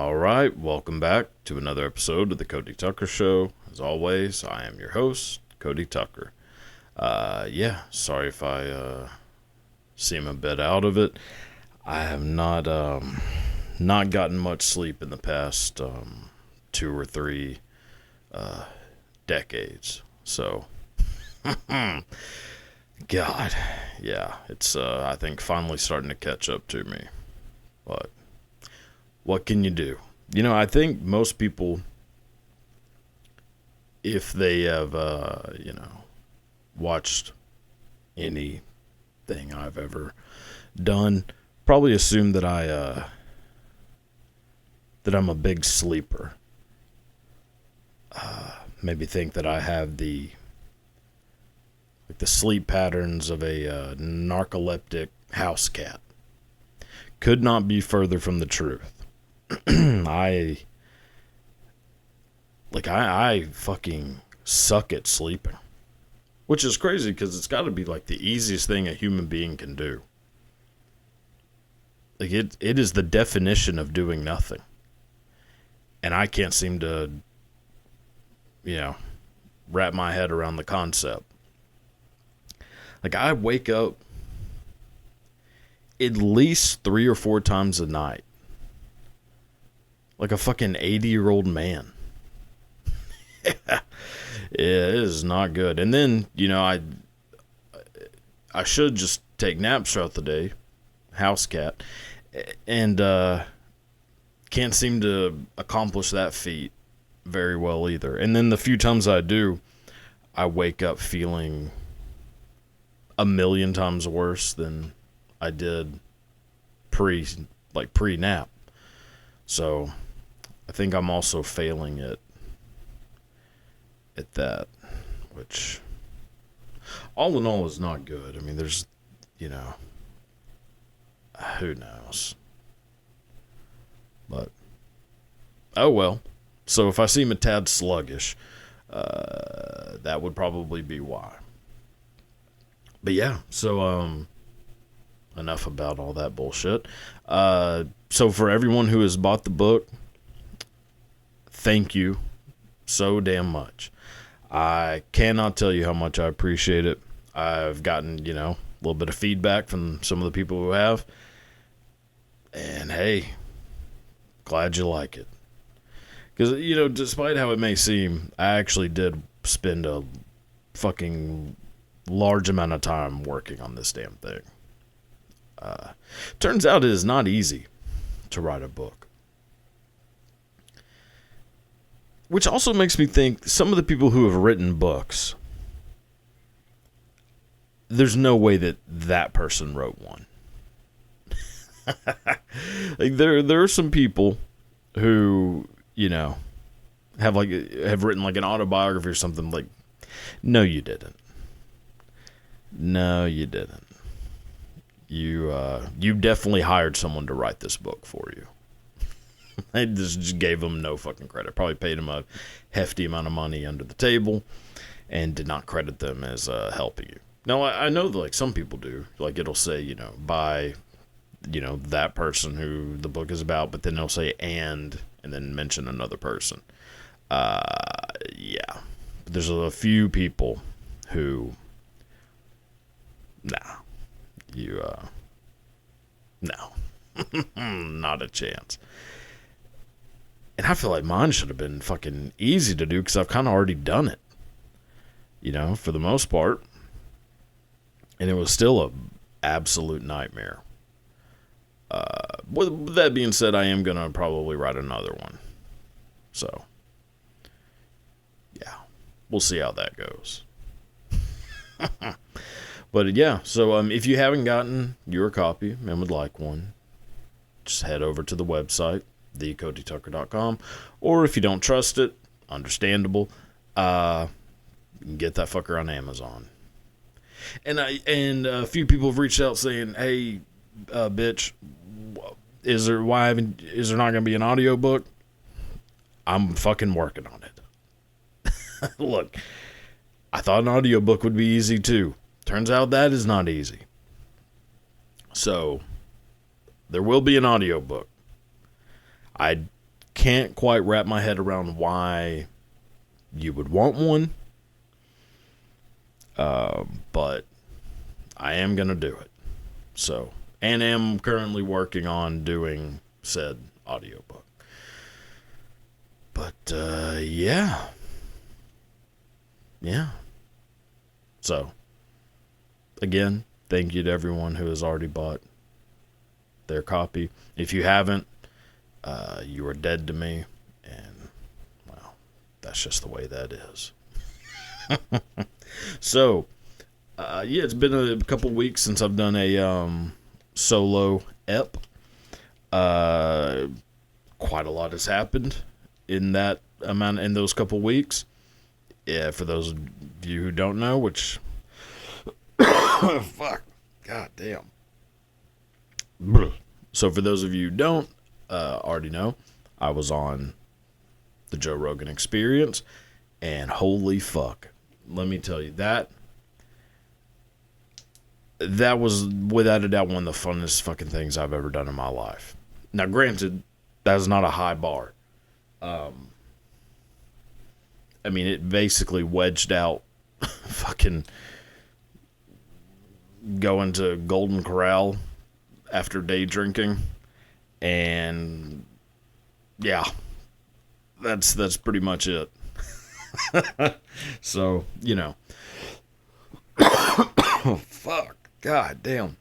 All right, welcome back to another episode of the Cody Tucker Show. As always, I am your host, Cody Tucker. Sorry if I seem a bit out of it. I have not gotten much sleep in the past 2 or 3 decades. So, God, yeah, it's I think finally starting to catch up to me. But what can you do? I think most people, if they have, watched anything I've ever done, probably assume that I'm a big sleeper. Maybe think that I have the sleep patterns of a narcoleptic house cat. Could not be further from the truth. I fucking suck at sleeping, which is crazy because it's got to be like the easiest thing a human being can do. Like it is the definition of doing nothing, and I can't seem to, wrap my head around the concept. Like I wake up at least 3 or 4 times a night. Like a fucking 80-year-old man. Yeah, it is not good. And then, I should just take naps throughout the day. House cat. And can't seem to accomplish that feat very well either. And then the few times I do, I wake up feeling a million times worse than I did pre-nap. So I think I'm also failing at that, which all in all is not good. I mean, there's, who knows? But, oh well. So if I seem a tad sluggish, that would probably be why. But yeah, so, enough about all that bullshit. So for everyone who has bought the book, thank you so damn much. I cannot tell you how much I appreciate it. I've gotten, a little bit of feedback from some of the people who have. And hey, glad you like it. Because, despite how it may seem, I actually did spend a fucking large amount of time working on this damn thing. Turns out it is not easy to write a book. Which also makes me think some of the people who have written books, there's no way that person wrote one. Like there are some people who, have written like an autobiography or something. Like, no, you didn't. No, you didn't. You definitely hired someone to write this book for you. I just gave them no fucking credit. Probably paid them a hefty amount of money under the table and did not credit them as helping you. Now, I know that, like, some people do. Like, it'll say, by, that person who the book is about, but then they'll say and then mention another person. Yeah. But there's a few people who, no. Not a chance. And I feel like mine should have been fucking easy to do because I've kind of already done it, for the most part. And it was still a absolute nightmare. With that being said, I am going to probably write another one. So, yeah, we'll see how that goes. But yeah, so if you haven't gotten your copy and would like one, just head over to the website, thecodytucker.com, or if you don't trust it, understandable, you can get that fucker on Amazon. And a few people have reached out saying, "Hey, bitch, is there not gonna be an audiobook?" I'm fucking working on it. Look, I thought an audiobook would be easy too. Turns out that is not easy. So there will be an audiobook. I can't quite wrap my head around why you would want one. But I am going to do it. So, and am currently working on doing said audiobook. But, yeah. Yeah. So, again, thank you to everyone who has already bought their copy. If you haven't, you are dead to me. And, well, that's just the way that is. So, yeah, it's been a couple weeks since I've done a solo ep. Quite a lot has happened in that amount, in those couple weeks. Yeah, for those of you who don't know, which fuck, god damn. So for those of you who don't already know, I was on the Joe Rogan Experience, and holy fuck, let me tell you, that was without a doubt one of the funnest fucking things I've ever done in my life. Now, granted, that's not a high bar. I mean, it basically wedged out fucking going to Golden Corral after day drinking. And yeah, that's pretty much it. So, you know. Oh, fuck. God damn.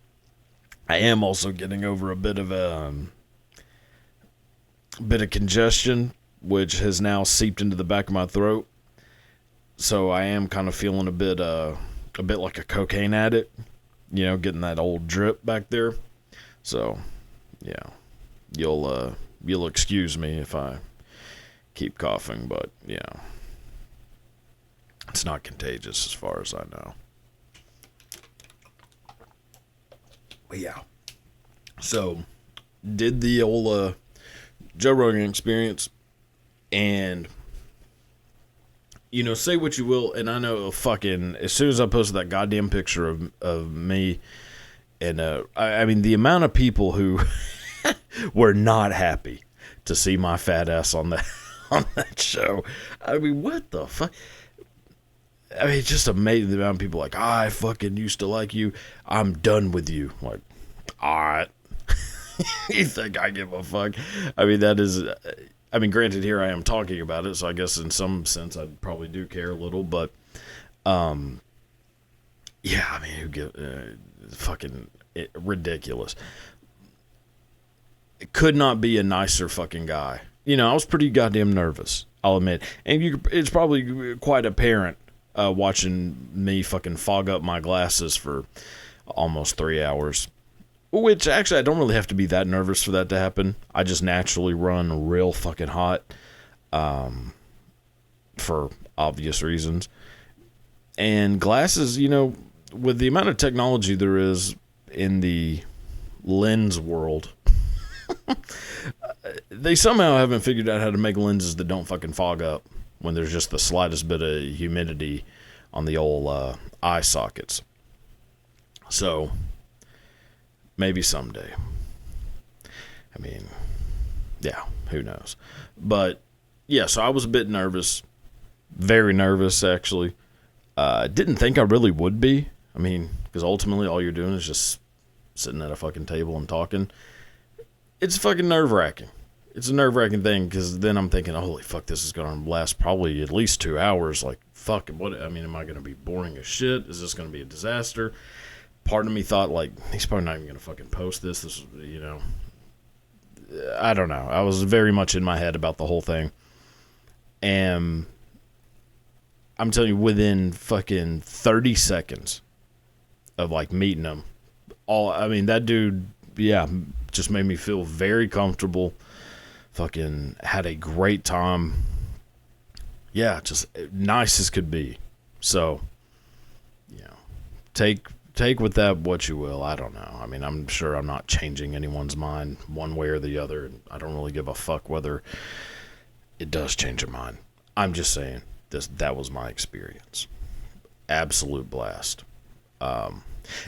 I am also getting over a bit of congestion, which has now seeped into the back of my throat. So I am kind of feeling a bit like a cocaine addict, you know, getting that old drip back there. So, yeah, you'll excuse me if I keep coughing, but yeah, it's not contagious as far as I know. But yeah, so did the old Joe Rogan Experience, and you know, say what you will, and I know fucking as soon as I posted that goddamn picture of me, and I mean the amount of people who were not happy to see my fat ass on that show. I mean, what the fuck? I mean, it's just amazing the amount of people like, I fucking used to like you. I'm done with you. Like, all right. You think I give a fuck? I mean, that is, I mean, granted, here I am talking about it, so I guess in some sense I probably do care a little, but, yeah, I mean, who give, fucking ridiculous. It could not be a nicer fucking guy. You know, I was pretty goddamn nervous, I'll admit, and it's probably quite apparent watching me fucking fog up my glasses for almost 3 hours. Which, actually, I don't really have to be that nervous for that to happen. I just naturally run real fucking hot, for obvious reasons. And glasses, you know, with the amount of technology there is in the lens world, they somehow haven't figured out how to make lenses that don't fucking fog up when there's just the slightest bit of humidity on the old eye sockets. So, maybe someday. I mean, yeah, who knows? But, yeah, so I was a bit nervous. Very nervous, actually. Didn't think I really would be. I mean, because ultimately all you're doing is just sitting at a fucking table and talking. It's fucking nerve-wracking. It's a nerve-wracking thing, because then I'm thinking, holy fuck, this is going to last probably at least 2 hours. Like, fuck, what? I mean, am I going to be boring as shit? Is this going to be a disaster? Part of me thought, like, he's probably not even going to fucking post this. This is, you know, I don't know. I was very much in my head about the whole thing. And I'm telling you, within fucking 30 seconds of, like, meeting him, I mean, that dude, yeah, just made me feel very comfortable. Fucking had a great time. Yeah, just nice as could be. So, you know, take with that what you will. I don't know. I mean, I'm sure I'm not changing anyone's mind one way or the other. I don't really give a fuck whether it does change your mind. I'm just saying that was my experience. Absolute blast.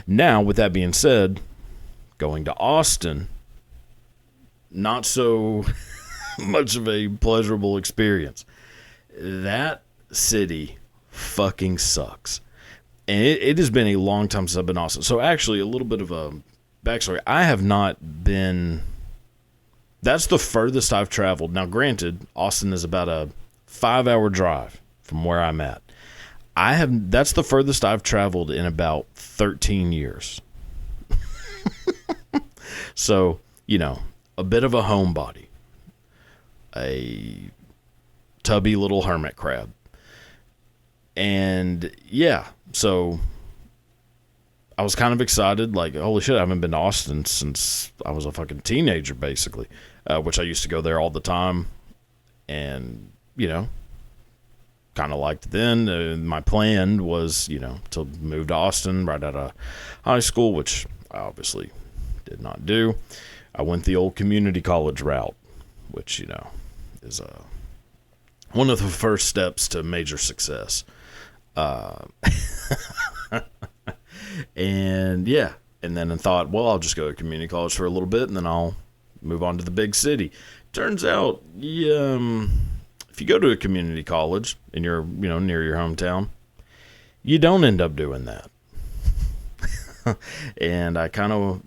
Now, with that being said, going to Austin, not so much of a pleasurable experience. That city fucking sucks. And it has been a long time since I've been Austin. So actually, a little bit of a backstory. I have not been... That's the furthest I've traveled. Now, granted, Austin is about a 5-hour drive from where I'm at. That's the furthest I've traveled in about 13 years. So, a bit of a homebody. A tubby little hermit crab. And yeah, so I was kind of excited, like, holy shit, I haven't been to Austin since I was a fucking teenager, basically, which I used to go there all the time. And, kind of liked it then. My plan was, to move to Austin right out of high school, which I obviously did not do. I went the old community college route, which, is one of the first steps to major success. And yeah, and then I thought, well, I'll just go to community college for a little bit, and then I'll move on to the big city. Turns out, if you go to a community college and you're, near your hometown, you don't end up doing that. And I kind of,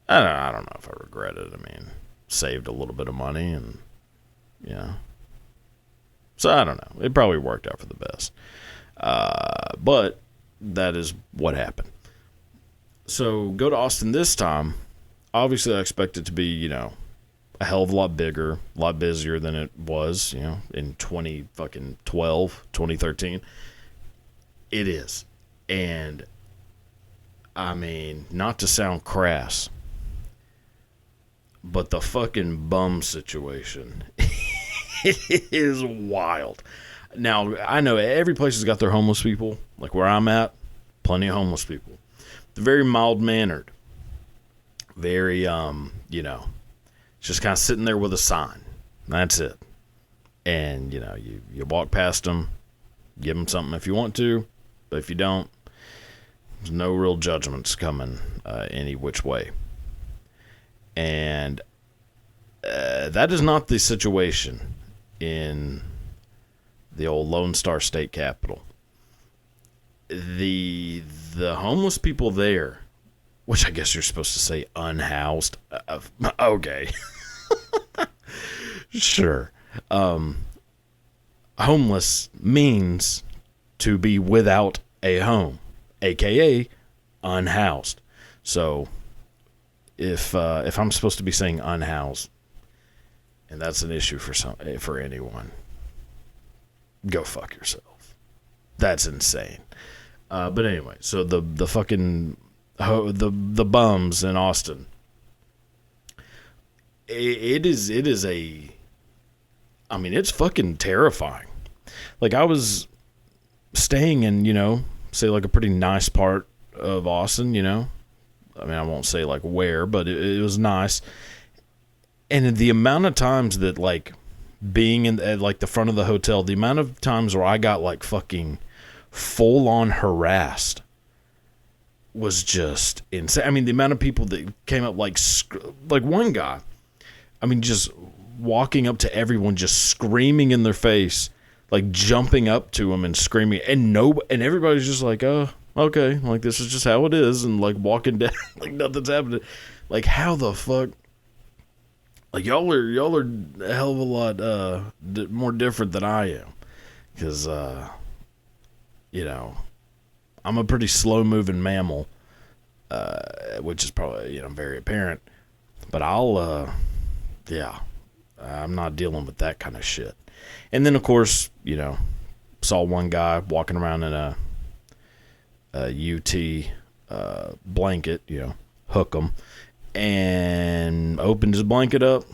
I don't know if I regret it. I mean, saved a little bit of money and, so I don't know. It probably worked out for the best. But that is what happened. So go to Austin this time. Obviously, I expect it to be, a hell of a lot bigger, a lot busier than it was, in 2013. It is. And, I mean, not to sound crass, but the fucking bum situation is wild. Now, I know every place has got their homeless people. Like where I'm at, plenty of homeless people. They're very mild-mannered. Very, just kind of sitting there with a sign. That's it. And, you walk past them, give them something if you want to. But if you don't, there's no real judgments coming any which way. And that is not the situation in the old Lone Star State Capitol. The homeless people there, which I guess you're supposed to say unhoused. Okay. Sure. Homeless means to be without a home, aka unhoused. So if I'm supposed to be saying unhoused, and that's an issue for anyone, go fuck yourself. That's insane. But anyway, so the fucking the bums in Austin. It is it's fucking terrifying. Like I was staying in, say like a pretty nice part of Austin, I won't say like where, but it was nice. And the amount of times that like being at like the front of the hotel, the amount of times where I got like fucking full on harassed was just insane. The amount of people that came up like one guy, just walking up to everyone, just screaming in their face, like jumping up to him and screaming, and everybody's just like, oh, okay, like this is just how it is, and like walking down like nothing's happening. Like how the fuck? Like y'all are a hell of a lot more different than I am, because I'm a pretty slow moving mammal, which is probably very apparent. But I'm not dealing with that kind of shit. And then of course saw one guy walking around in a UT blanket, hook 'em. And opened his blanket up.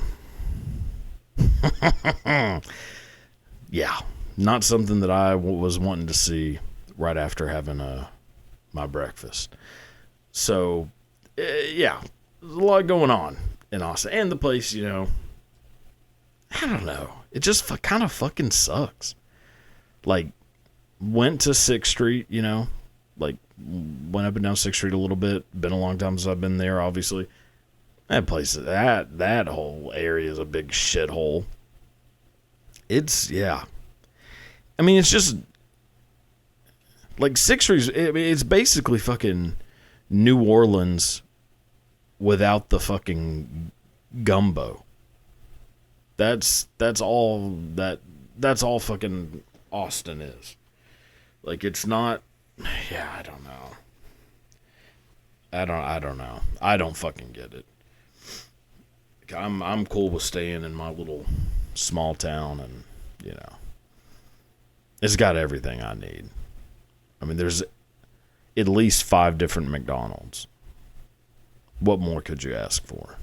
Yeah, not something that I was wanting to see right after having my breakfast. So, yeah, there's a lot going on in Austin. And the place, I don't know. It just kind of fucking sucks. Like, went to 6th Street, like, went up and down 6th Street a little bit. Been a long time since I've been there, obviously. That place, that whole area is a big shithole. Yeah. I mean, it's just like it's basically fucking New Orleans without the fucking gumbo. That's all fucking Austin is. Like, it's not. Yeah, I don't know. I don't know. I don't fucking get it. I'm cool with staying in my little small town, and it's got everything I need. I mean, there's at least 5 different McDonald's. What more could you ask for?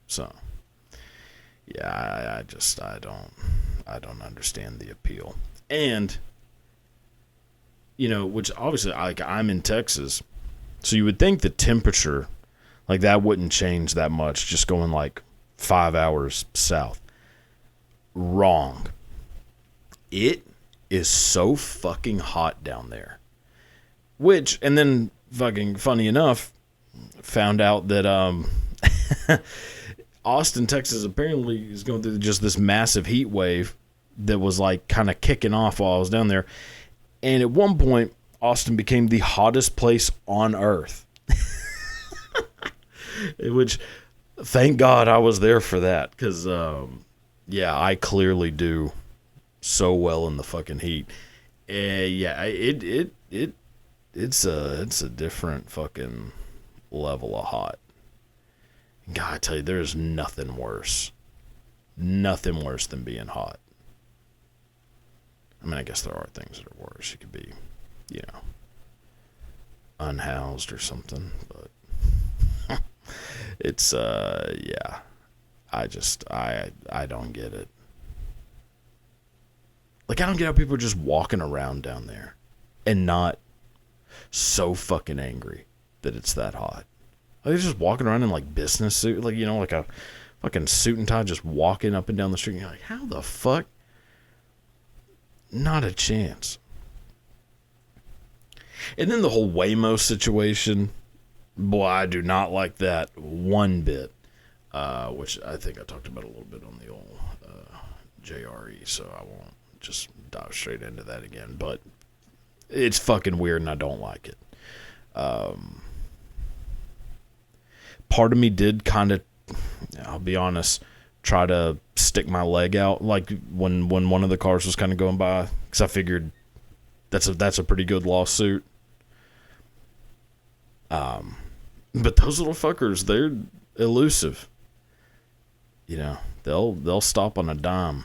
So, yeah, I don't understand the appeal. And which obviously, like, I'm in Texas, so you would think the temperature, like, that wouldn't change that much just going like 5 hours south. Wrong. It is so fucking hot down there. And then fucking funny enough, found out that Austin, Texas apparently is going through just this massive heat wave that was like kind of kicking off while I was down there. And at one point, Austin became the hottest place on earth. Which, thank God I was there for that. Because, I clearly do so well in the fucking heat. It's a different fucking level of hot. God, I tell you, there's nothing worse. Nothing worse than being hot. I mean, I guess there are things that are worse. You could be, unhoused or something, but it's, I don't get it. Like, I don't get how people are just walking around down there and not so fucking angry that it's that hot. Like, they're just walking around in, like, business suit, like, like a fucking suit and tie, just walking up and down the street. And you're like, how the fuck? Not a chance. And then the whole Waymo situation, boy, I do not like that one bit. Which I think I talked about a little bit on the old JRE, so I won't just dive straight into that again. But it's fucking weird, and I don't like it. Part of me did kind of, I'll be honest, try to stick my leg out, like when one of the cars was kind of going by, because I figured that's a pretty good lawsuit. But those little fuckers, they're elusive. They'll stop on a dime.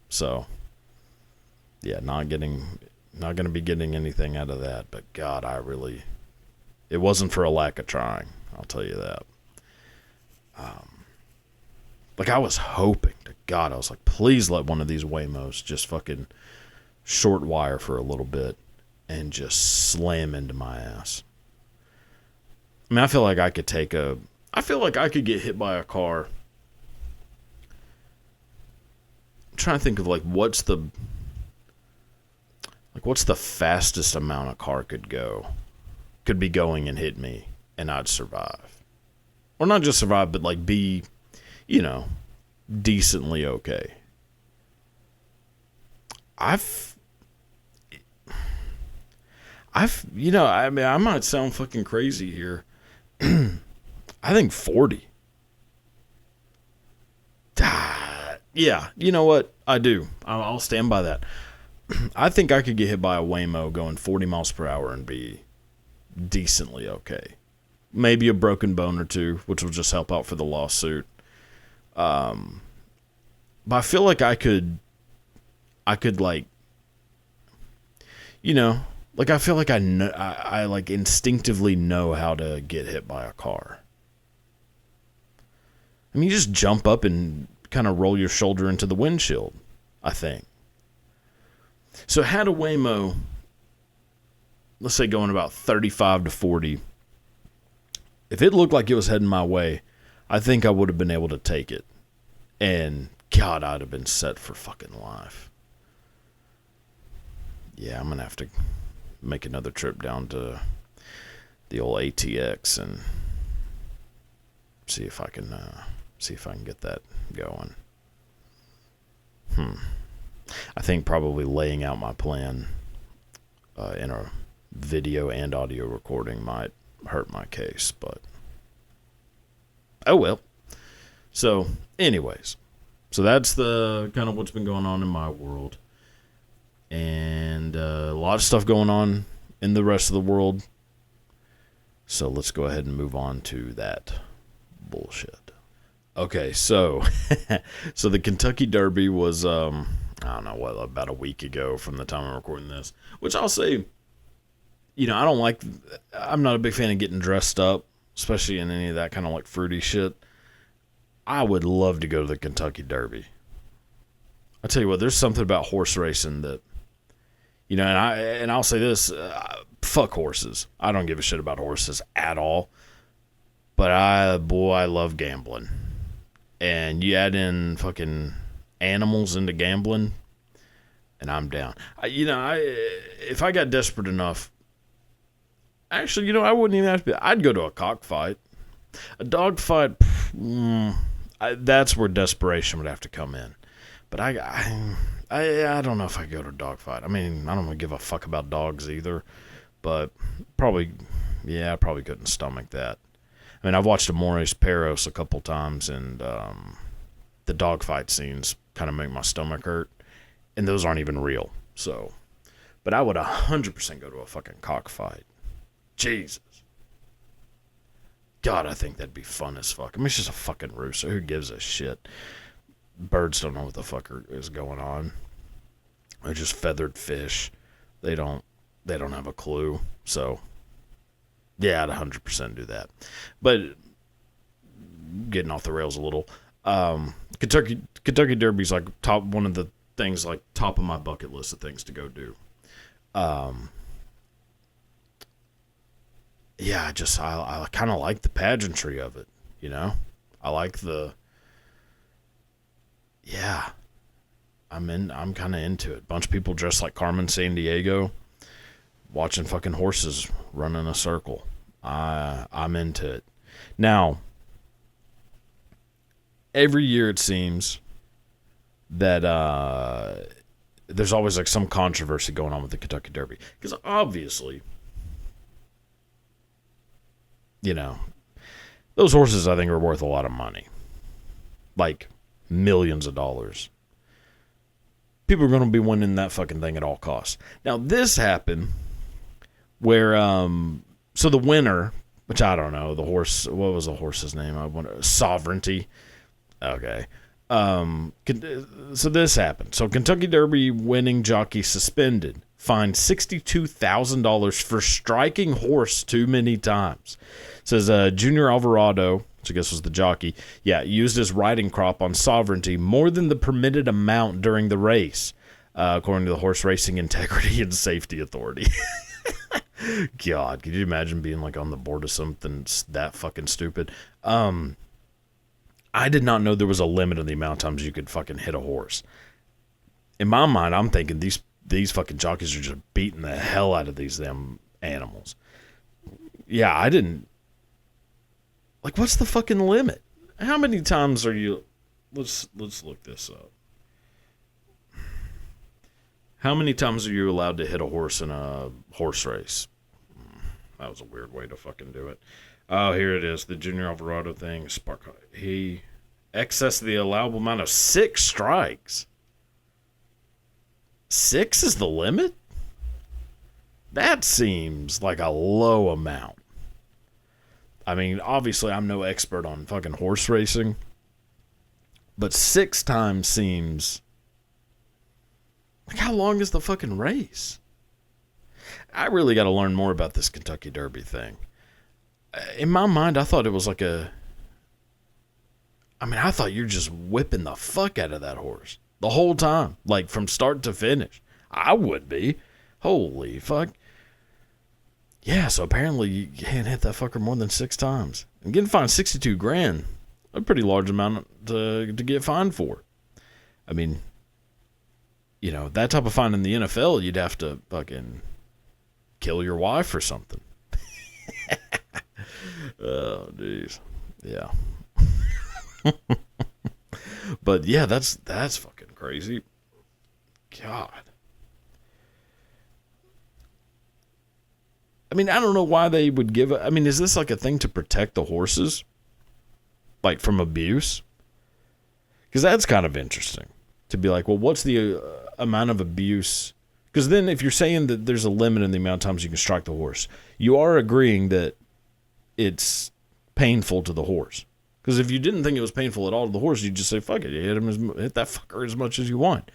So, yeah, not going to be getting anything out of that. But God, it wasn't for a lack of trying. I'll tell you that. Like, I was hoping to God, I was like, please let one of these Waymos just fucking short wire for a little bit and just slam into my ass. I mean, I feel like I could get hit by a car. I'm trying to think of what's the fastest amount a car could be going and hit me and I'd survive. Or not just survive, but be, decently okay. I mean, I might sound fucking crazy here. I think 40. Yeah, you know what? I do. I'll stand by that. I think I could get hit by a Waymo going 40 miles per hour and be decently okay. Maybe a broken bone or two, which will just help out for the lawsuit. But I feel like I could I feel like I instinctively know how to get hit by a car. I mean, you just jump up and kind of roll your shoulder into the windshield, I think. So had a Waymo, let's say going about 35 to 40, if it looked like it was heading my way, I think I would have been able to take it. And God, I'd have been set for fucking life. Yeah, I'm going to have to make another trip down to the old ATX and See if I can get that going. I think probably laying out my plan in a video and audio recording might hurt my case, but oh well. So, anyways, so that's the kind of what's been going on in my world, and a lot of stuff going on in the rest of the world. So let's go ahead and move on to that bullshit. Okay, so so the Kentucky Derby was I don't know what, about a week ago from the time I'm recording this, which I'll say, I'm not a big fan of getting dressed up, especially in any of that kind of like fruity shit. I would love to go to the Kentucky Derby. I tell you what, there's something about horse racing that, and I'll say this, fuck horses. I don't give a shit about horses at all. But I love gambling. And you add in fucking animals into gambling, and I'm down. If I got desperate enough, actually, I wouldn't even have to be. I'd go to a cockfight. A dog fight, that's where desperation would have to come in. But I don't know if I go to a dog fight. I mean, I don't give a fuck about dogs either. But I probably couldn't stomach that. I mean, I've watched Amores Perros a couple times, and the dogfight scenes kind of make my stomach hurt, and those aren't even real. So, but I would 100% go to a fucking cockfight. Jesus. God, I think that'd be fun as fuck. I mean, it's just a fucking rooster. Who gives a shit? Birds don't know what the fuck is going on. They're just feathered fish. They don't have a clue. So, yeah, I'd 100% do that. But getting off the rails a little, Kentucky Derby's like one of the things, like top of my bucket list of things to go do. Yeah, I kind of like the pageantry of it, I like I'm kind of into it. Bunch of people dressed like Carmen Sandiego, watching fucking horses run in a circle. I'm into it. Now, every year it seems that there's always like some controversy going on with the Kentucky Derby. Because obviously, those horses I think are worth a lot of money. Like millions of dollars. People are going to be winning that fucking thing at all costs. Now, this happened where, so the winner, which I don't know, the horse, what was the horse's name? Sovereignty. Okay. So this happened. So Kentucky Derby winning jockey suspended, fined $62,000 for striking horse too many times. It says Junior Alvarado, which I guess was the jockey, used his riding crop on Sovereignty more than the permitted amount during the race, according to the Horse Racing Integrity and Safety Authority. God, could you imagine being like on the board of something that fucking stupid? I did not know there was a limit on the amount of times you could fucking hit a horse. In my mind, I'm thinking these fucking jockeys are just beating the hell out of these damn animals. Yeah, I didn't. Like, what's the fucking limit? How many times are you? Let's look this up. How many times are you allowed to hit a horse in a horse race? That was a weird way to fucking do it. Oh, here it is. The Junior Alvarado thing. He excess the allowable amount of 6 strikes. 6 is the limit? That seems like a low amount. I mean, obviously, I'm no expert on fucking horse racing, but 6 times seems like, how long is the fucking race? I really got to learn more about this Kentucky Derby thing. In my mind, I thought it was like I thought you're just whipping the fuck out of that horse the whole time, like from start to finish. I would be. Holy fuck. Yeah, so apparently you can't hit that fucker more than 6 times. And getting fined $62,000, a pretty large amount to get fined for. I mean, that type of fine in the NFL, you'd have to fucking kill your wife or something. Oh, jeez. Yeah. But yeah, that's fucking crazy. God. I mean, I don't know why they would give it. I mean, is this like a thing to protect the horses? Like from abuse? Because that's kind of interesting. To be like, well, what's the amount of abuse? Because then if you're saying that there's a limit in the amount of times you can strike the horse, you are agreeing that it's painful to the horse. Because if you didn't think it was painful at all to the horse, you'd just say, fuck it, you hit that fucker as much as you want.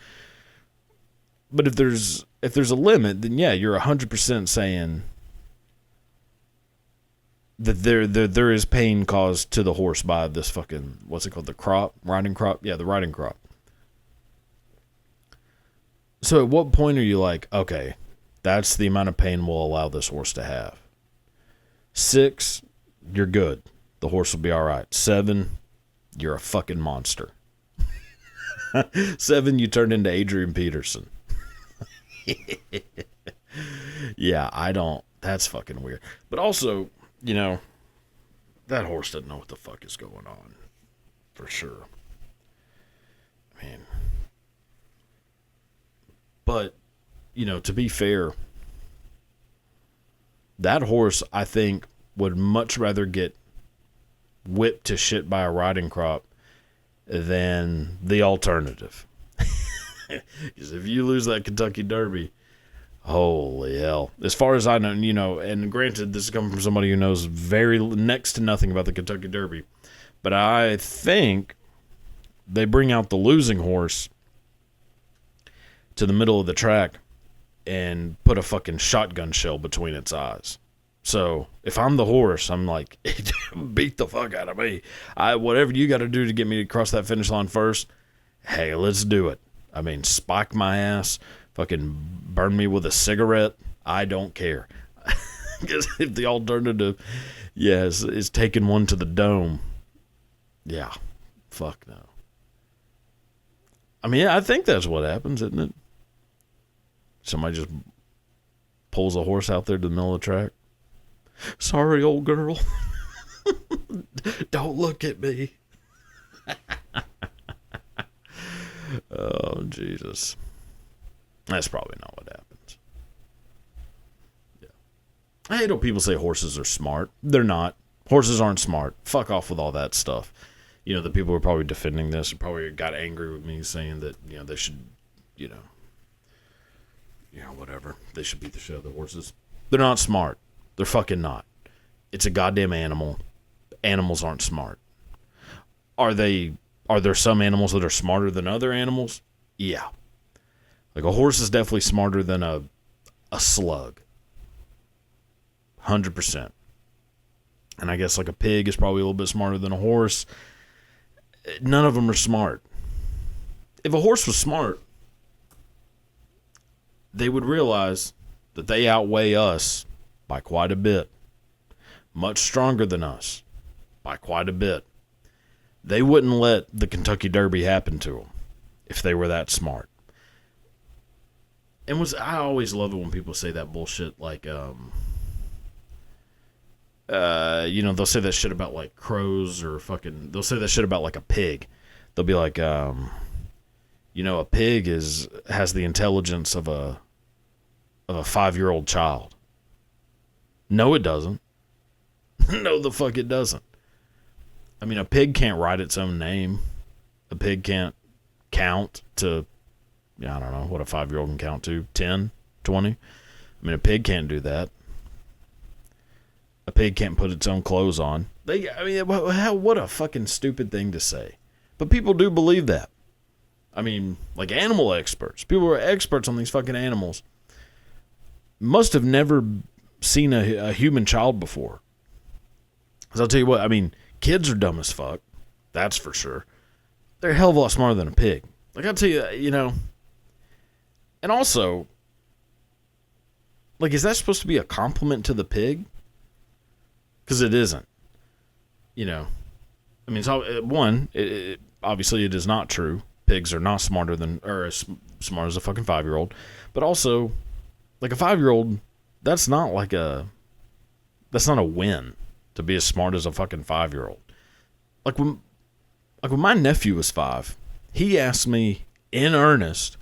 But if there's a limit, then yeah, you're 100% saying that there is pain caused to the horse by this fucking, what's it called, the crop? Riding crop? Yeah, the riding crop. So at what point are you like, okay, that's the amount of pain we'll allow this horse to have? 6, you're good. The horse will be all right. 7, you're a fucking monster. 7, you turned into Adrian Peterson. Yeah, that's fucking weird. But also, you know, that horse doesn't know what the fuck is going on. For sure. I mean, but, you know, to be fair, that horse, I think, would much rather get whipped to shit by a riding crop than the alternative. Because if you lose that Kentucky Derby, holy hell. As far as I know, you know, and granted, this is coming from somebody who knows very next to nothing about the Kentucky Derby, but I think they bring out the losing horse to the middle of the track and put a fucking shotgun shell between its eyes. So if I'm the horse, I'm like, beat the fuck out of me. Whatever you got to do to get me to cross that finish line first, hey, let's do it. I mean, spike my ass, fucking burn me with a cigarette. I don't care. Because if the alternative, yes, is taking one to the dome, yeah, fuck no. I mean, I think that's what happens, isn't it? Somebody just pulls a horse out there to the middle of the track. Sorry, old girl. Don't look at me. Oh, Jesus. That's probably not what happens. Yeah. I hate when people say horses are smart. They're not. Horses aren't smart. Fuck off with all that stuff. You know, the people who are probably defending this probably got angry with me saying that, you know, they should, you know, whatever. They should beat the shit out of the horses. They're not smart. They're fucking not. It's a goddamn animal. Animals aren't smart. Are there some animals that are smarter than other animals? Yeah. Like a horse is definitely smarter than a slug. 100%. And I guess like a pig is probably a little bit smarter than a horse. None of them are smart. If a horse was smart, they would realize that they outweigh us by quite a bit. Much stronger than us by quite a bit. They wouldn't let the Kentucky Derby happen to them if they were that smart. And I always love it when people say that bullshit like, you know, they'll say that shit about like crows or fucking, they'll say that shit about like a pig. They'll be like, you know, a pig has the intelligence of a 5-year-old child. No, it doesn't. No, the fuck it doesn't. I mean, a pig can't write its own name. A pig can't count to, I don't know, what a 5-year-old can count to, 10, 20. I mean, a pig can't do that. A pig can't put its own clothes on. What a fucking stupid thing to say. But people do believe that. I mean, like animal experts. People who are experts on these fucking animals must have never seen a human child before. Because I'll tell you what, I mean, kids are dumb as fuck. That's for sure. They're a hell of a lot smarter than a pig. Like, I'll tell you, you know. And also, like, is that supposed to be a compliment to the pig? Because it isn't. You know. I mean, obviously it is not true. Pigs are not smarter than, or as smart as a fucking 5-year-old. But also, like a 5-year-old, that's not a win to be as smart as a fucking 5-year-old. like when my nephew was 5, he asked me in earnest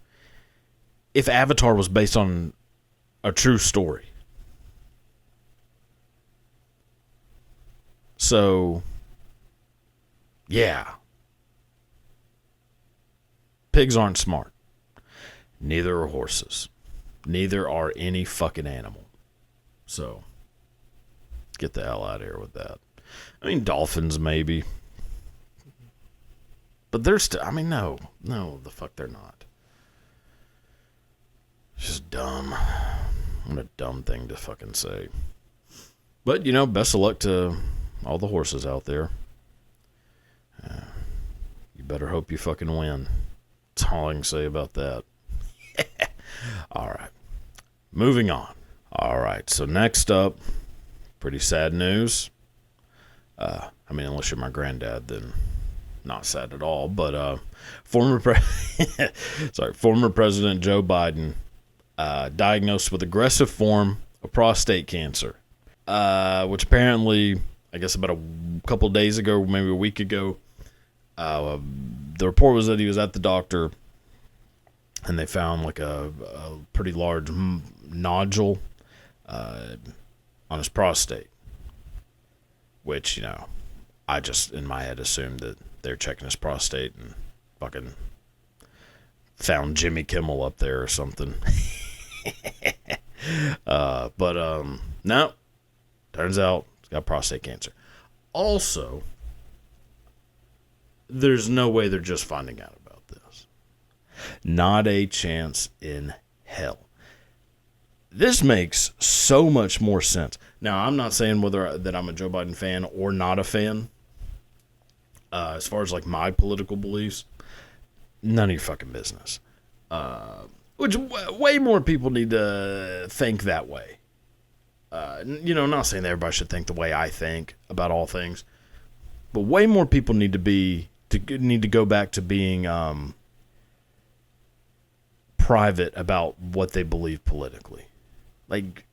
if Avatar was based on a true story. So, yeah. Pigs aren't smart. Neither are horses. Neither are any fucking animal. So, get the hell out of here with that. I mean, dolphins maybe. But they're still, I mean, no, the fuck they're not. It's just dumb. What a dumb thing to fucking say. But, best of luck to all the horses out there. You better hope you fucking win. That's all I can say about that. All right. Moving on. All right. So next up, pretty sad news. Unless you're my granddad, then not sad at all. But former President Joe Biden diagnosed with aggressive form of prostate cancer, which apparently, I guess about a couple of days ago, maybe a week ago, the report was that he was at the doctor and they found like a pretty large nodule on his prostate, which, I just in my head assumed that they're checking his prostate and fucking found Jimmy Kimmel up there or something. But no, turns out he's got prostate cancer. Also, there's no way they're just finding out about this. Not a chance in hell. This makes so much more sense. Now, I'm not saying whether that I'm a Joe Biden fan or not a fan. As far as like my political beliefs, none of your fucking business. Which way more people need to think that way. I'm not saying that everybody should think the way I think about all things, but way more people need to go back to being private about what they believe politically. Like,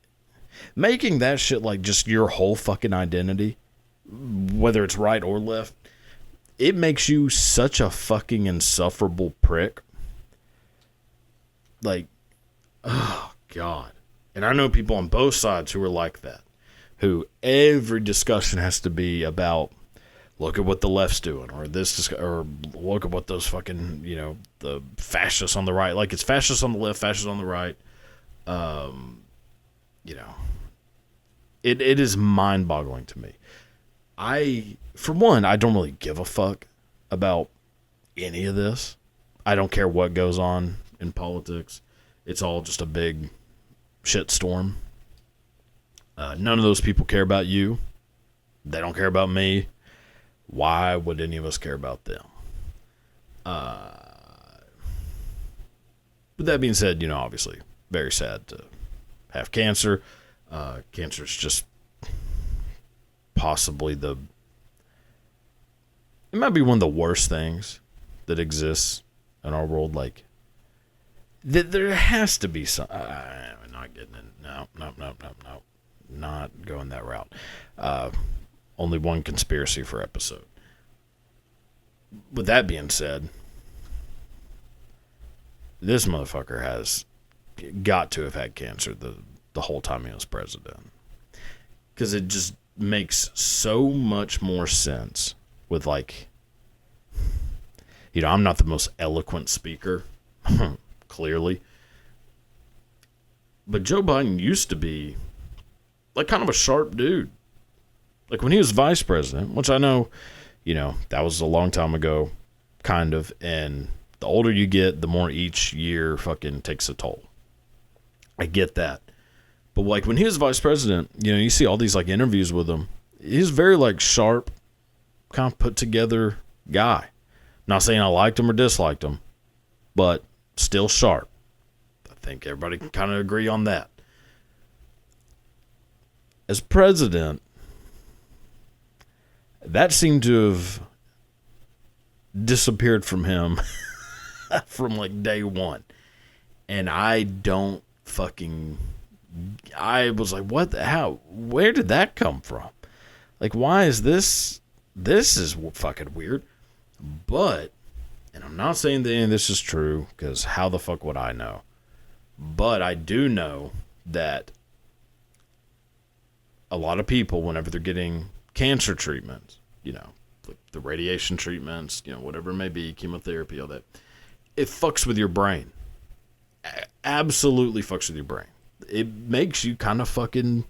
making that shit like just your whole fucking identity, whether it's right or left, it makes you such a fucking insufferable prick. Like, oh, God. And I know people on both sides who are like that, who every discussion has to be about, look at what the left's doing, or or look at what those fucking, the fascists on the right, like it's fascists on the left, fascists on the right. It is mind-boggling to me. For one, I don't really give a fuck about any of this. I don't care what goes on in politics. It's all just a big shitstorm. None of those people care about you. They don't care about me. Why would any of us care about them? But that being said, obviously, very sad to have cancer. Cancer is just possibly it might be one of the worst things that exists in our world. Like, there has to be some. I'm not getting it. No. Not going that route. Only one conspiracy per episode. With that being said, this motherfucker has got to have had cancer the whole time he was president. Because it just makes so much more sense with, like, I'm not the most eloquent speaker, clearly. But Joe Biden used to be, like, kind of a sharp dude. Like, when he was vice president, which I know, that was a long time ago, kind of, and the older you get, the more each year fucking takes a toll. I get that. But, like, when he was vice president, you see all these, like, interviews with him. He's very, like, sharp, kind of put together guy. Not saying I liked him or disliked him, but still sharp. I think everybody can kind of agree on that. As president, that seemed to have disappeared from him from, like, day one. And I was like, what the hell? Where did that come from? Like, why is this this is fucking weird, but, and I'm not saying that any of this is true, because how the fuck would I know? But I do know that a lot of people, whenever they're getting cancer treatments, you know, the radiation treatments, you know, whatever it may be, chemotherapy, all that, it fucks with your brain. Absolutely fucks with your brain. It makes you kind of fucking,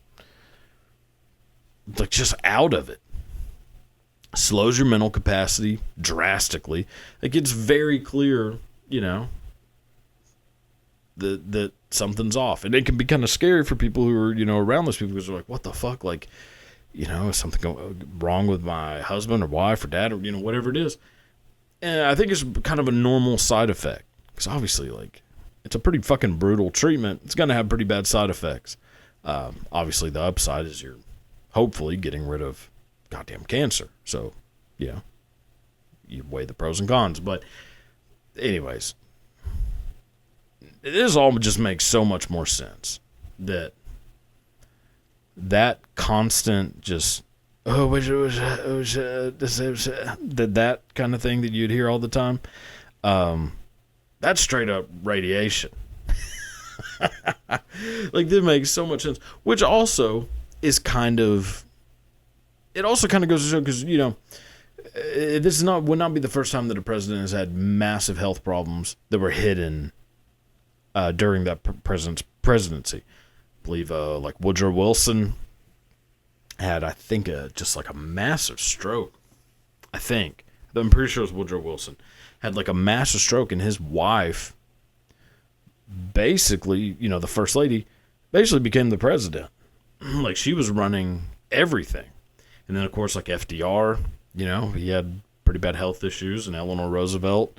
like, just out of it. Slows your mental capacity drastically. Like, it's very clear, you know, that something's off. And it can be kind of scary for people who are, you know, around those people, because they're like, what the fuck? Like, you know, is something wrong with my husband or wife or dad or, you know, whatever it is. And I think it's kind of a normal side effect. Because obviously, like, it's a pretty fucking brutal treatment. It's going to have pretty bad side effects. Obviously, the upside is you're hopefully getting rid of goddamn cancer. So, yeah, you weigh the pros and cons. But anyways, this all just makes so much more sense. That constant just, that kind of thing that you'd hear all the time, that's straight up radiation. Like, that makes so much sense. Which also is kind of, it also kind of goes to show, because, you know, this would not be the first time that a president has had massive health problems that were hidden during that president's presidency. I believe like Woodrow Wilson had, I think, just like a massive stroke. I'm pretty sure it was Woodrow Wilson. Had like a massive stroke, and his wife, basically, you know, the first lady, basically became the president. Like, she was running everything. And then, of course, like FDR, you know, he had pretty bad health issues, and Eleanor Roosevelt,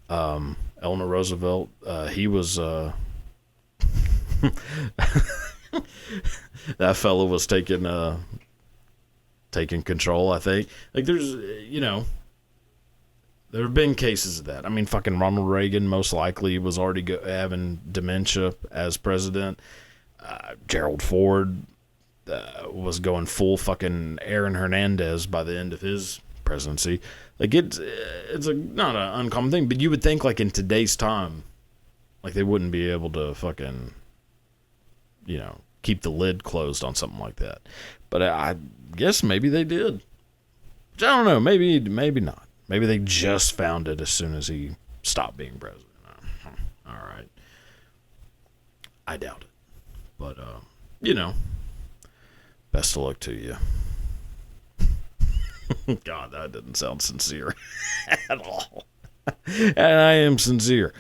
he was, that fellow was taking control, I think. Like, there's, you know, there have been cases of that. I mean, fucking Ronald Reagan most likely was already having dementia as president. Gerald Ford was going full fucking Aaron Hernandez by the end of his presidency. Like, it's not an uncommon thing, but you would think, like, in today's time, like, they wouldn't be able to fucking, you know, keep the lid closed on something like that. But I guess maybe they did. Which I don't know. Maybe not. Maybe they just found it as soon as he stopped being president. All right. I doubt it. But, you know, best of luck to you. God, that didn't sound sincere at all. And I am sincere.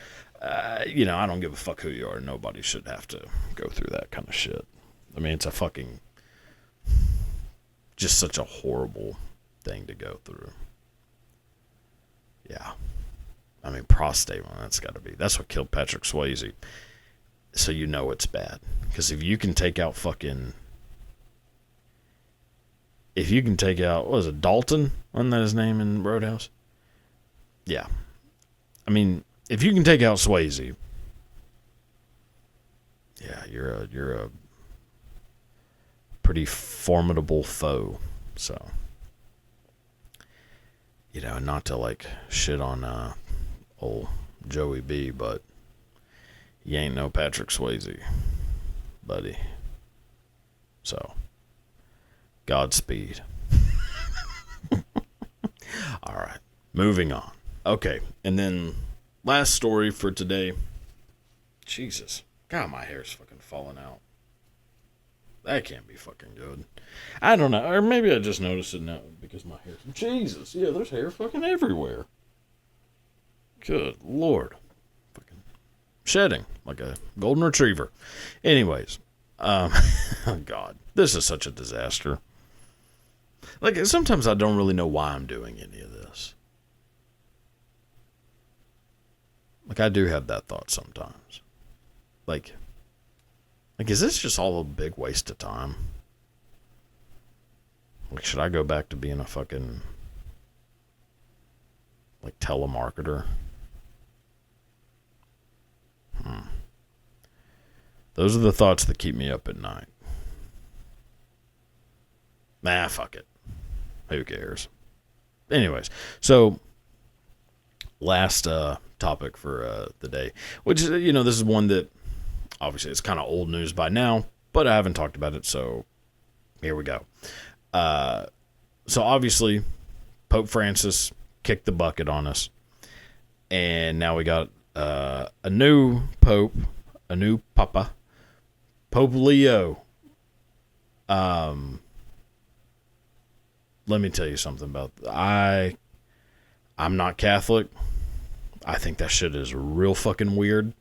You know, I don't give a fuck who you are. Nobody should have to go through that kind of shit. I mean, it's a fucking, just such a horrible thing to go through. Yeah. I mean, prostate, well, that's what killed Patrick Swayze. So you know it's bad. Because if you can take out, what was it, Dalton? Wasn't that his name in Roadhouse? Yeah. I mean, if you can take out Swayze, yeah, you're a pretty formidable foe. So, you know, not to like shit on old Joey B, but you ain't no Patrick Swayze, buddy. So, Godspeed. All right, moving on. Okay, and then last story for today. Jesus, God, my hair's fucking falling out. That can't be fucking good. I don't know, or maybe I just noticed it now because my hair. Jesus, yeah, there's hair fucking everywhere. Good Lord, fucking shedding like a golden retriever. Anyways, oh God, this is such a disaster. Like, sometimes I don't really know why I'm doing any of this. Like, I do have that thought sometimes. Like, is this just all a big waste of time? Like, should I go back to being a fucking, like, telemarketer? Those are the thoughts that keep me up at night. Nah, fuck it. Who cares? anyways, so last topic for the day, which, this is one that obviously it's kind of old news by now, but I haven't talked about it, so here we go. So obviously, Pope Francis kicked the bucket on us, and now we got a new pope, a new papa, Pope Leo. Let me tell you something about I'm not Catholic. I think that shit is real fucking weird.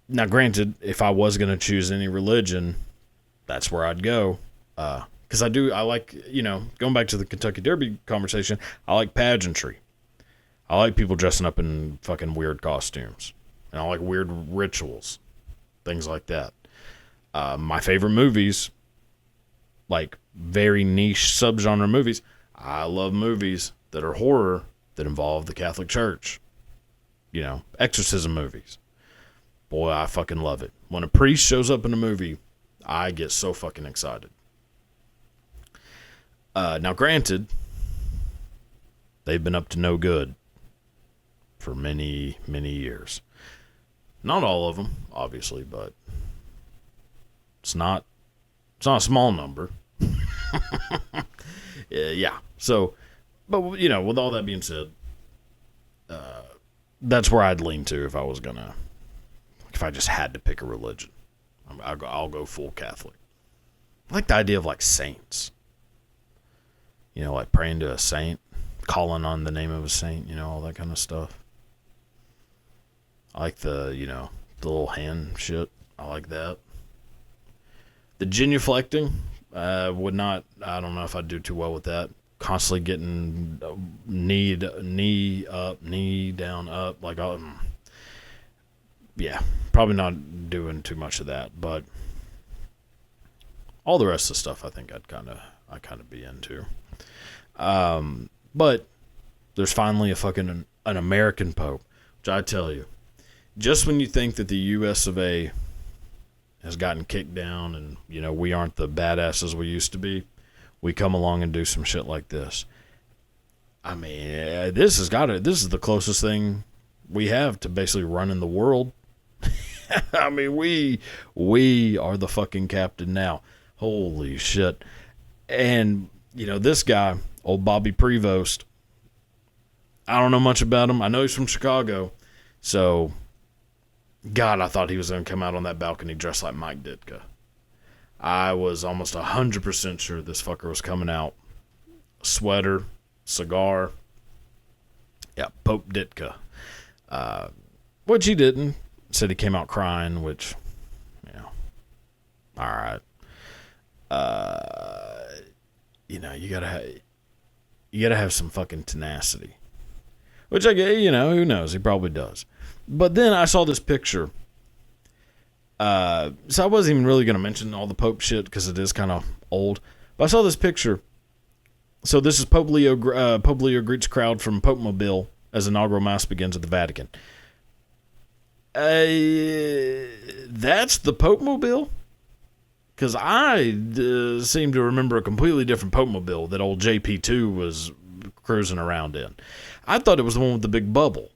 Now, granted, if I was going to choose any religion, that's where I'd go. Because I like, going back to the Kentucky Derby conversation, I like pageantry. I like people dressing up in fucking weird costumes. And I like weird rituals. Things like that. My favorite movies, like very niche subgenre movies, I love movies that are horror that involve the Catholic Church. Exorcism movies. Boy, I fucking love it. When a priest shows up in a movie, I get so fucking excited. Now, granted, they've been up to no good for many, many years. Not all of them, obviously, but it's not a small number. Yeah. So, but, with all that being said, that's where I'd lean to if I just had to pick a religion. I'll go full Catholic. I like the idea of like saints. Like praying to a saint, calling on the name of a saint, all that kind of stuff. I like the little hand shit. I like that. The genuflecting, I don't know if I'd do too well with that. Constantly getting knee up, knee down, up. Like, yeah, probably not doing too much of that. But all the rest of the stuff, I think I kind of be into. But there's finally an American Pope, which I tell you, just when you think that the U.S. of A. has gotten kicked down and, we aren't the badasses we used to be, we come along and do some shit like this. I mean, this is the closest thing we have to basically running the world. I mean, we are the fucking captain now. Holy shit. And, this guy, old Bobby Prevost, I don't know much about him. I know he's from Chicago. So, God, I thought he was going to come out on that balcony dressed like Mike Ditka. I was almost 100% sure this fucker was coming out. Sweater, cigar. Yeah, Pope Ditka. Which he didn't. Said he came out crying, which, all right. You gotta have some fucking tenacity. Which I get, who knows? He probably does. But then I saw this picture. So I wasn't even really going to mention all the Pope shit because it is kind of old. But I saw this picture. So this is Pope Leo. Pope Leo greets crowd from Pope Mobile as inaugural mass begins at the Vatican. That's the Pope Mobile? Because I seem to remember a completely different Pope Mobile that old JP2 was cruising around in. I thought it was the one with the big bubble.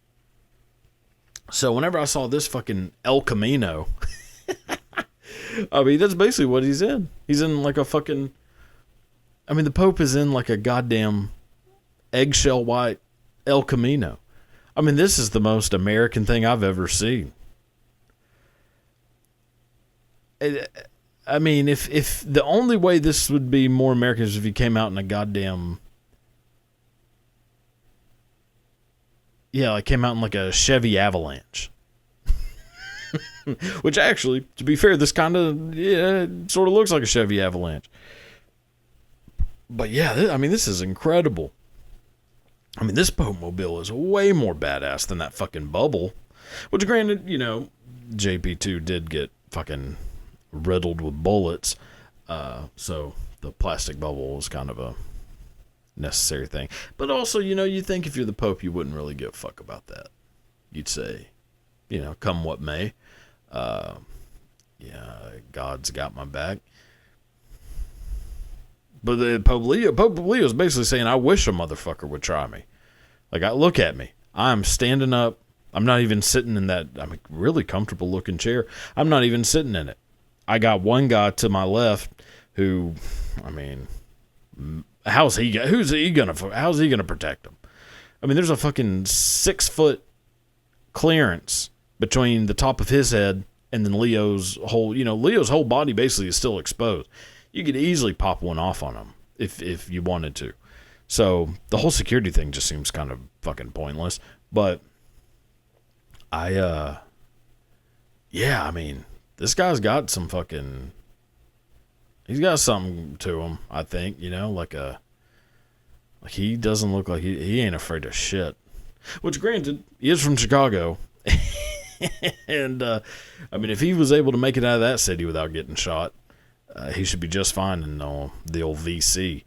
So whenever I saw this fucking El Camino, I mean, that's basically what he's in. He's in like a fucking, the Pope is in like a goddamn eggshell white El Camino. I mean, this is the most American thing I've ever seen. I mean, if the only way this would be more American is if he came out in a goddamn, came out in like a Chevy Avalanche. Which actually, to be fair, this kind of, sort of looks like a Chevy Avalanche. But yeah, this is incredible. This Pope Mobile is way more badass than that fucking bubble. Which granted, JP2 did get fucking riddled with bullets. So the plastic bubble was kind of a necessary thing. But also, you think if you're the Pope, you wouldn't really give a fuck about that. You'd say, come what may. God's got my back. But Pope Leo is basically saying, I wish a motherfucker would try me. Like, look at me. I'm standing up. I'm not even sitting in that, I mean, really comfortable looking chair. I'm not even sitting in it. I got one guy to my left who, I mean, how's he gonna protect him? I mean, there's a fucking 6 foot clearance between the top of his head and then Leo's whole body basically is still exposed. You could easily pop one off on him if you wanted to. So the whole security thing just seems kind of fucking pointless. But I mean, this guy's got some fucking, he's got something to him, I think, like he doesn't look like he ain't afraid of shit. Which, granted, he is from Chicago. And, I mean, if he was able to make it out of that city without getting shot, he should be just fine in the old VC.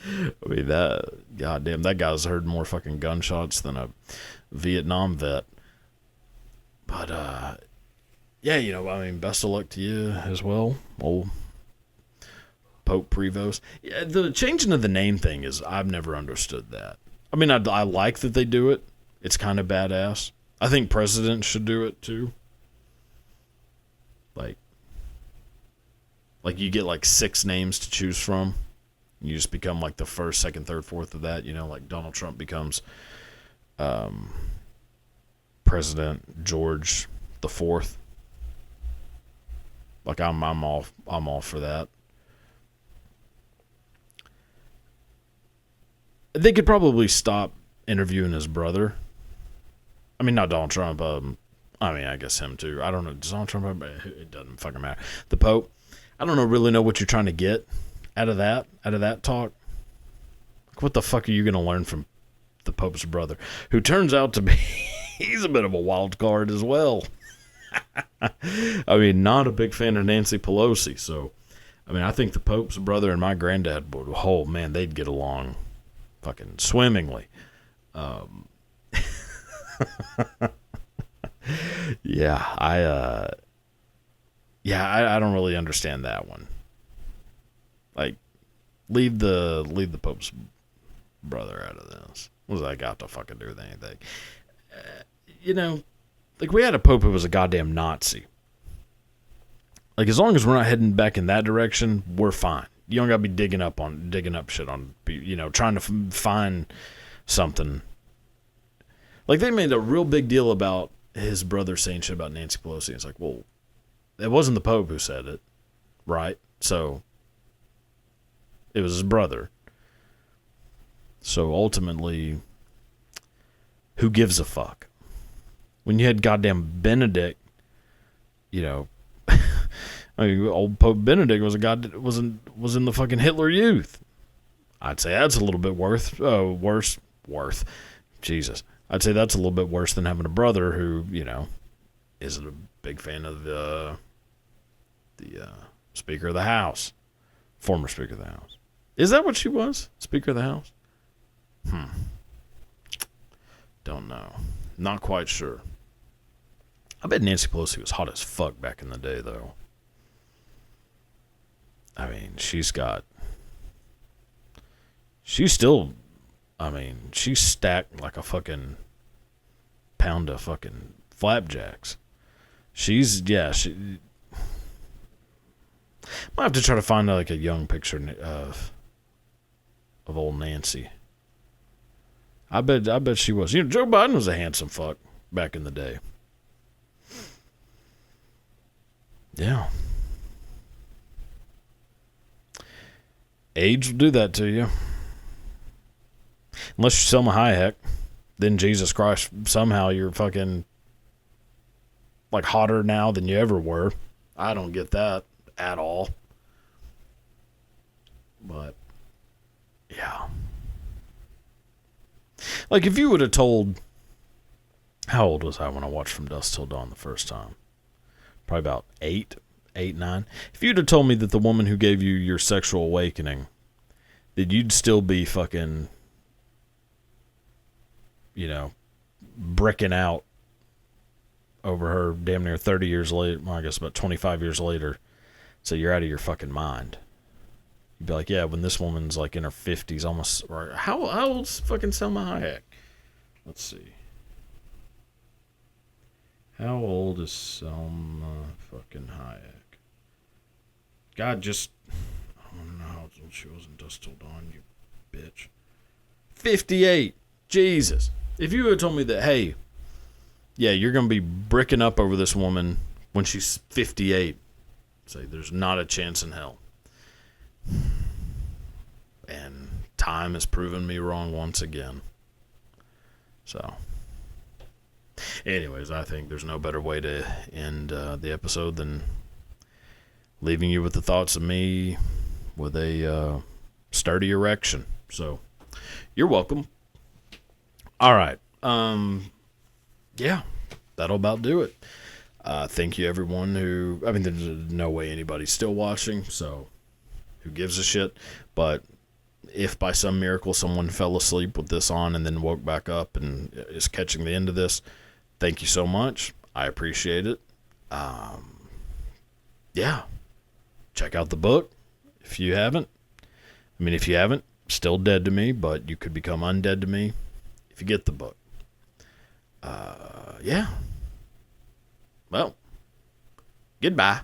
I mean, goddamn, that guy's heard more fucking gunshots than a Vietnam vet. But, yeah, I mean, best of luck to you as well, old Pope Prevost. Yeah, the changing of the name thing is, I've never understood that. I mean, I like that they do it. It's kind of badass. I think presidents should do it too. Like you get like 6 names to choose from. You just become like the first, second, third, fourth of that. Like Donald Trump becomes President George the Fourth. Like I'm all for that. They could probably stop interviewing his brother. I mean, not Donald Trump. I mean, I guess him too. I don't know. Does Donald Trump? It doesn't fucking matter. The Pope. I don't really know what you're trying to get out of that talk. Like, what the fuck are you going to learn from the Pope's brother, who turns out to be, he's a bit of a wild card as well. I mean, not a big fan of Nancy Pelosi. So, I mean, I think the Pope's brother and my granddad would, oh man, they'd get along fucking swimmingly. Yeah, I don't really understand that one. Like, leave the Pope's brother out of this. What does that got to fucking do with anything? Like, we had a Pope who was a goddamn Nazi. Like, as long as we're not heading back in that direction, we're fine. You don't gotta be digging up shit on, trying to find something. Like, they made a real big deal about his brother saying shit about Nancy Pelosi. It's like, well, it wasn't the Pope who said it, right? So, it was his brother. So, ultimately, who gives a fuck? When you had goddamn Benedict, I mean, old Pope Benedict was was in the fucking Hitler Youth. I'd say that's a little bit worse. Jesus. I'd say that's a little bit worse than having a brother who, isn't a big fan of the Speaker of the House. Former Speaker of the House. Is that what she was? Speaker of the House? Don't know. Not quite sure. I bet Nancy Pelosi was hot as fuck back in the day, though. I mean, she's stacked like a fucking pound of fucking flapjacks. She might have to try to find like a young picture of old Nancy. I bet she was. Joe Biden was a handsome fuck back in the day. Yeah. Age will do that to you. Unless you're Selma Hayek, then Jesus Christ, somehow you're fucking like hotter now than you ever were. I don't get that at all. But yeah. Like, if you would have told, how old was I when I watched From Dusk Till Dawn the first time? Probably about 8, 9. If you'd have told me that the woman who gave you your sexual awakening, that you'd still be fucking, bricking out over her damn near 30 years later. Well, I guess about 25 years later. So you're out of your fucking mind. You'd be like, yeah, when this woman's like in her 50s, almost. Or how old's fucking Selma Hayek? Let's see. How old is Selma fucking Hayek? God, just. I don't know how old she was in Dust Till Dawn, you bitch. 58. Jesus. If you had told me that, hey, yeah, you're going to be bricking up over this woman when she's 58, say there's not a chance in hell. And time has proven me wrong once again. So, anyways, I think there's no better way to end the episode than leaving you with the thoughts of me with a sturdy erection. So, you're welcome. All right. Yeah, that'll about do it. Thank you, everyone who... I mean, there's no way anybody's still watching, so who gives a shit? But if by some miracle someone fell asleep with this on and then woke back up and is catching the end of this, thank you so much. I appreciate it. Yeah. Check out the book if you haven't. I mean, if you haven't, still dead to me, but you could become undead to me if you get the book. Yeah. Well, goodbye.